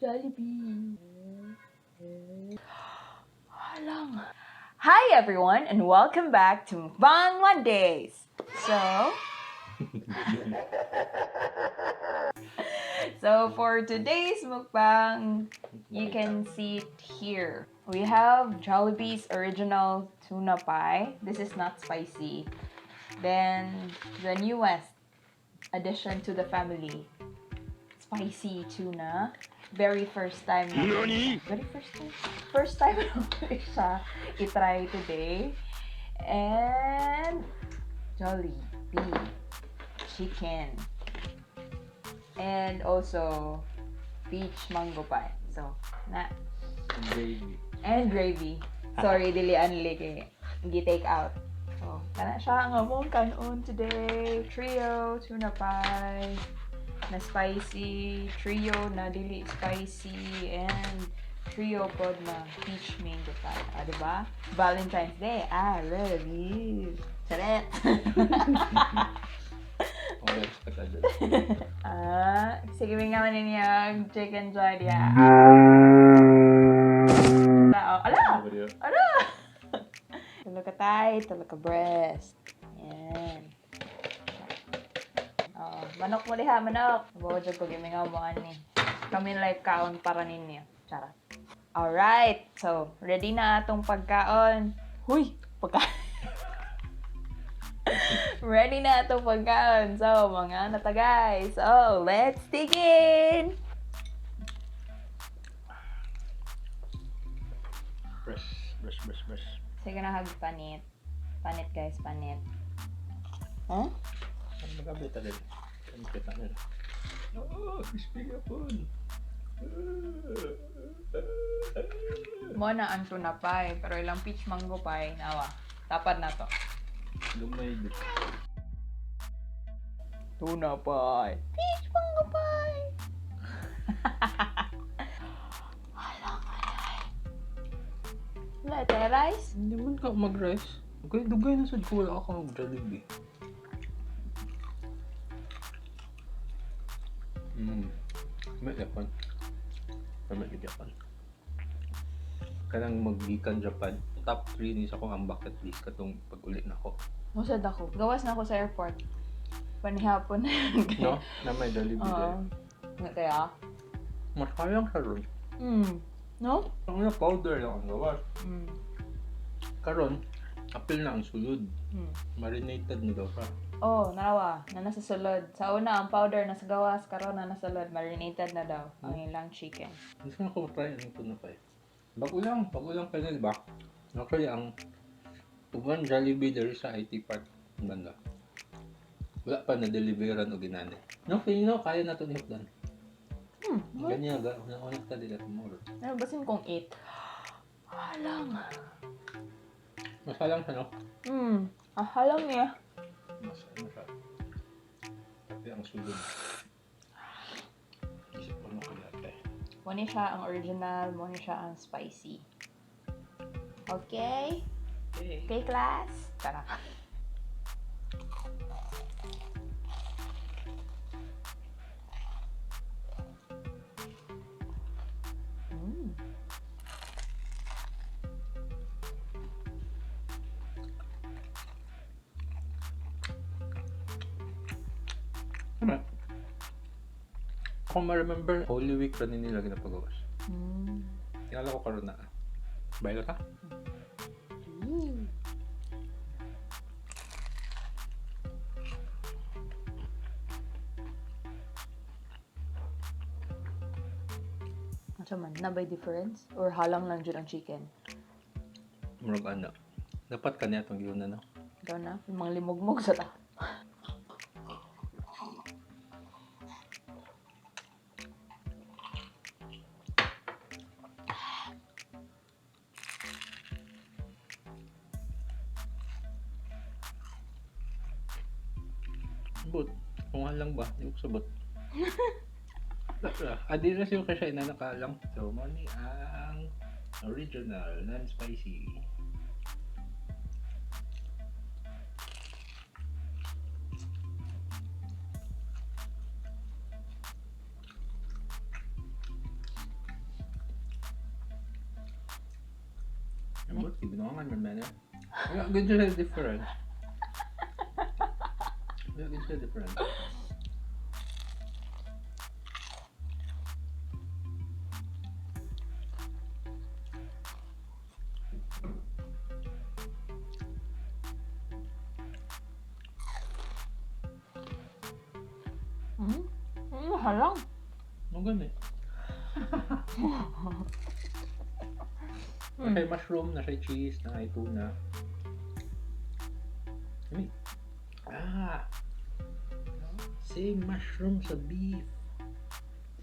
Jollibee. Halang. Hi everyone and welcome back to Mukbang Mondays. So for today's mukbang, you can see it here. We have Jollibee's original tuna pie. This is not spicy. Then the newest addition to the family, spicy tuna. Very first time First time natin siya i-try today. And Jollibee chicken. And also peach mango pie. So, and gravy. Sorry, dili anli kay gi-take out. So, kana siya ang among kanon today. Trio tuna pie na spicy, trio na dili spicy, and trio pod na peach mango pie. Ah, diba? Valentine's Day, I love you. Charet! Sige nga man niya Chickenjoy dia. Ala! Tulog ka tay, tulog ka breast. Yan. Manok mo diha, manok. Bawa dyan ko gimingaw mo ani. Kami live kaon para ninyo. Charot. Alright, so ready na atong pagkaon. Huy! Pagkaon. Ready na atong pagkaon. So, mga nata guys. So, let's dig in! Brush. Sige na hag panit. Panit guys, panit. Huh? Ano magabita din? Ano kita nila? Oh, crispy ka po. Mo na ang tuna pie, pero ilang peach mango pie, nawa. Tapad na to. Lumay din. Tuna pie. Peach mango pie. Latte rice? Hindi man ka mag-rice. Okay, dugay na sad ko wala ako mag-Jollibee. May Japan. Kanang mag-gikan Japan. Top 3 ni sa akong ang bucket list katong pag-uli na ako. Musad ako. Gawas na ako sa airport. Panihapon na yun. No? Na may Jollibee din. Nga kaya? Mas kayang sa ron. No? Ang na powder lang ang gawas. Karon, apil na ang sulod. Marinated na daw siya. Oh, nawa. Na nasa sulod. Sa una, ang powder nasa gawas. Karon na nasa sulod. Marinated na daw. Ang ilang chicken. Gusto na ko try ang tuna pa eh. Bago lang kayo diba? Actually, ang uban Jollibee dali sa IT Park banda. Wala pa na-deliveran o ginani. No, feeling kaya na ito ni Hapdan. Ganyan, una ka dila tomorrow. Basin kong 8. Halang. Masalang siya, no? Halang niya. Masalang siya. Tapi ang sulod. Isip ko na kaya ate. Muna siya ang original, muna siya ang spicy. Okay? Okay, class? Tara. Ano? Ako ma-remember, Holy Week pa nila ginapagawas. Kala ko karoon na. Baila ka? Asa man, na by difference? Or halang lang dyan ang chicken? Murag ano. Dapat ka niya itong yun na, no? Ikaw na, yung mga limugmog sa ta. But, kung halang ba? Hindi ko sabot. Adi na siya kasi na nakalang. So, money ang original, non-spicy. Ambot, ibinungan man yan. Wala, good siya different. Wala, good siya different. Halang. Ano gani? Nasa mushroom, nasa cheese, nasa tuna. Same mushroom sa beef.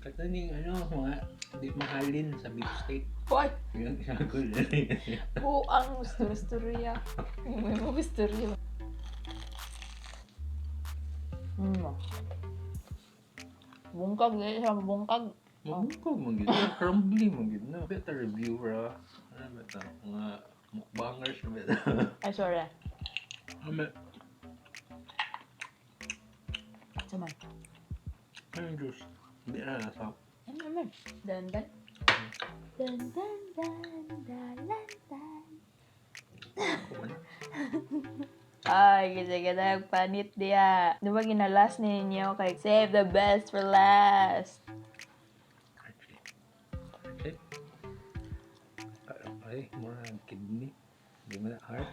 Kataning mga di mahalin sa beef steak. What? Yun, ko Buang istorya. May mga istorya. Bungkag dahil siya bungkag. Mabungkag mo gid. Crumbly mo gid na. Better reviewer. Ano ba ito? Mga mukbangers na ba ito? Ay, sorry. Ano Saman. yung juice? Hindi na nasa. Ano naman? Dan. Ay, kasi panit diya. Di ba ginalas ninyo kay save the best for last? Ay, mura ang kidney. Hindi mo na heart.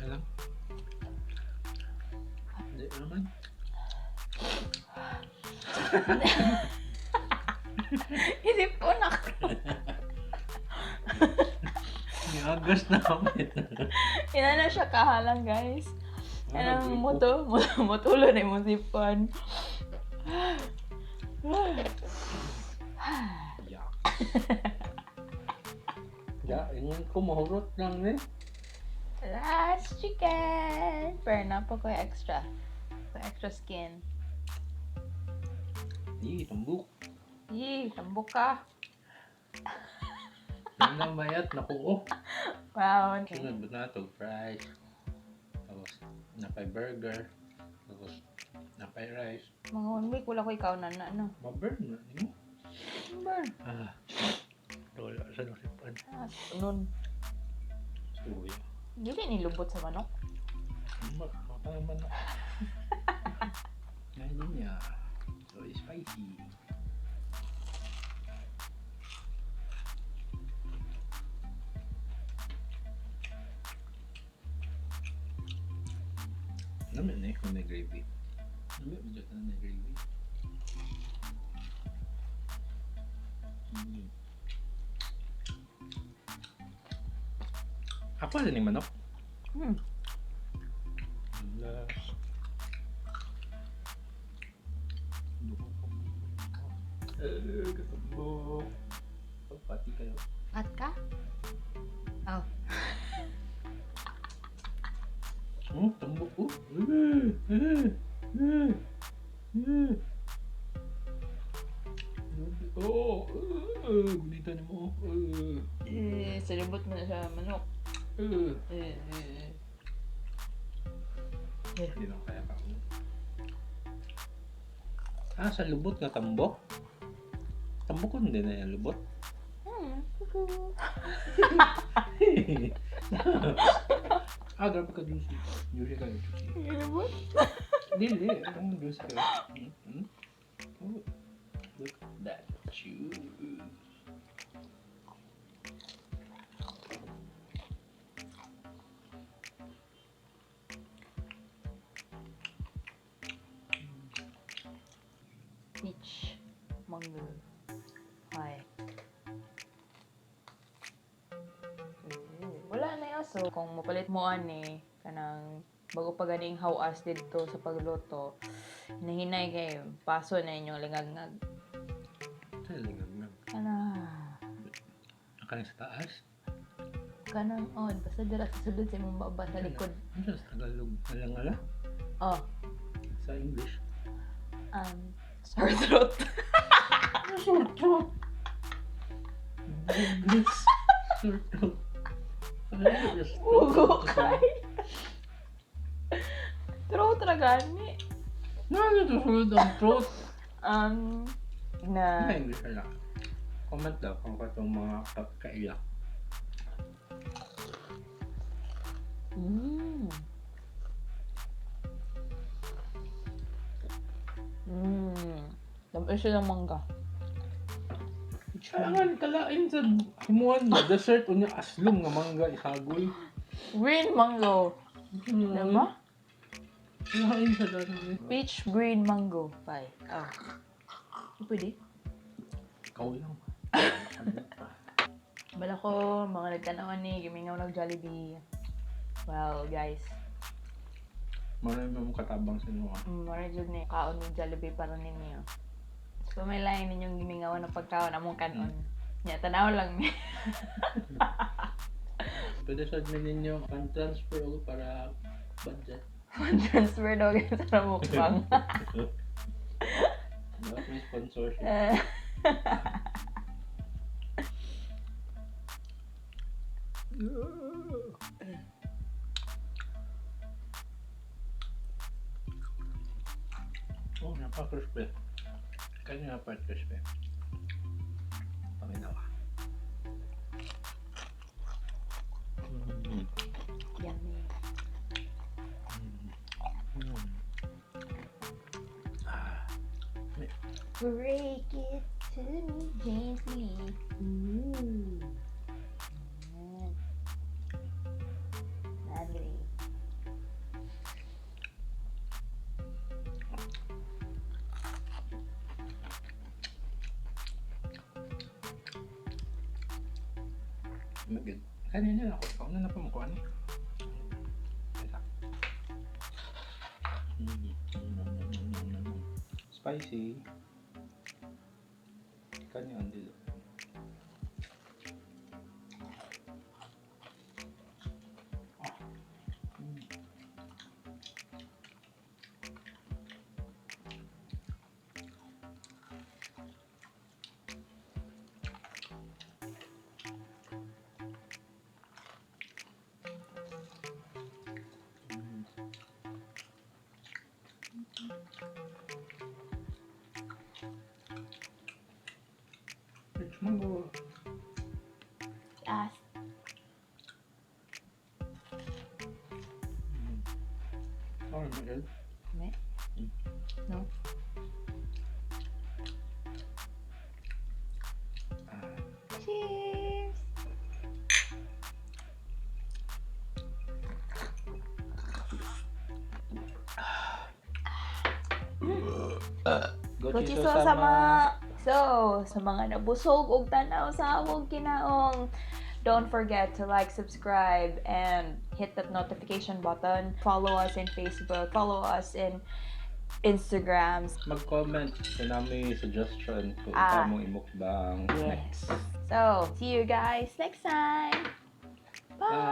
Alam? Hindi naman. Isip ko na. Niagas na kami. Ina na siya kahalang, guys. Anong mutulo na yung sipon. Ingon ko mahurot lang eh. Last chicken! Pero na po ko yung extra. So, extra skin. Tambuk. Tambok ka. Yan na mayat, nakuo. Wow. Sunod ba na ito? Fries. Tapos, napay burger. Tapos, napay rice. Mga 1 week, wala ko ikaw na ano. Maburn na. Ano? Burn. Wala sa nasipan. Nun. Suya. Hindi ka nilubot sa manok. Maka naman na. Ngayon niya. So, spicy. Naman eh, kung may gravy. Naman, medyo ka na may gravy. Ako na ni manok. Last. Katambo. Pagpati kayo. At ka? Oh. Tambok ko. Gunita ni mo. Salibot mo na sa manok. Hindi lang kaya ka. Sa lubot na tambok? Tambok ko hindi na yung lubot? Grabe ka juicy. Juicy ka juicy. Salibot? Dili, ang juicy ka. Oh, look at that juice. Peach. Mango. Hi. Wala na yun. So, kung mapalit mo ani, kanang bago pa ganing hawas dito sa pagluto, hinahinay kayo, paso na inyong lingag-ngag. Saan lingag-ngag? Nakaling sa taas? Kanang on, basta dira sa sudod sa imong baba sa likod. Ano sa Tagalog? Alang-ala? Oh. Sa English? Sore throat. Sore throat? English? Sore throat? Ugo kay. Throat ra gani. Ano ito sunod ang throat? Na English ala. Comment daw kung katong mga kaiyak. Mmm. Tapos siya ng mangga. Kailangan kalain sa himuan mo. Dessert o niya aslong nga mangga isagoy. Green mango. Diba? Kalain sa dami. Peach green mango pie. Oh. Pwede? Ikaw lang. Bala ko, mga nagtanawan ni, gimingaw ng Jollibee. Well, guys. Marami mong katabang sa inyo. Mara dyan ni, kaon ng Jollibee para ninyo. So, may lain ninyong gimingawan ng pagkaon among kanon. Nya, tanaw lang ni. Pwede sa admin ninyo, pan-transfer ako para budget. Transfer daw guys sa mukbang. Dapat may sponsorship. Oh, napaka-crispy. Kanya part crispy. Panginawa. Yummy. Break it to me gently. Ooh. Lovely. Magid. Kanina na ako. Kauna na pa mo kuha ni. Spicy. Kanya ang dilo. Rich mango. Last. Oh, Miguel. Me? No. Cheers. Gochiso sama. So, sa mga nabusog og tanaw sa among kinaong, don't forget to like, subscribe, and hit that notification button. Follow us in Facebook. Follow us in Instagrams. Mag-comment sa namin suggestion kung Ah. mong imukbang Yes. next. So, see you guys next time. Bye.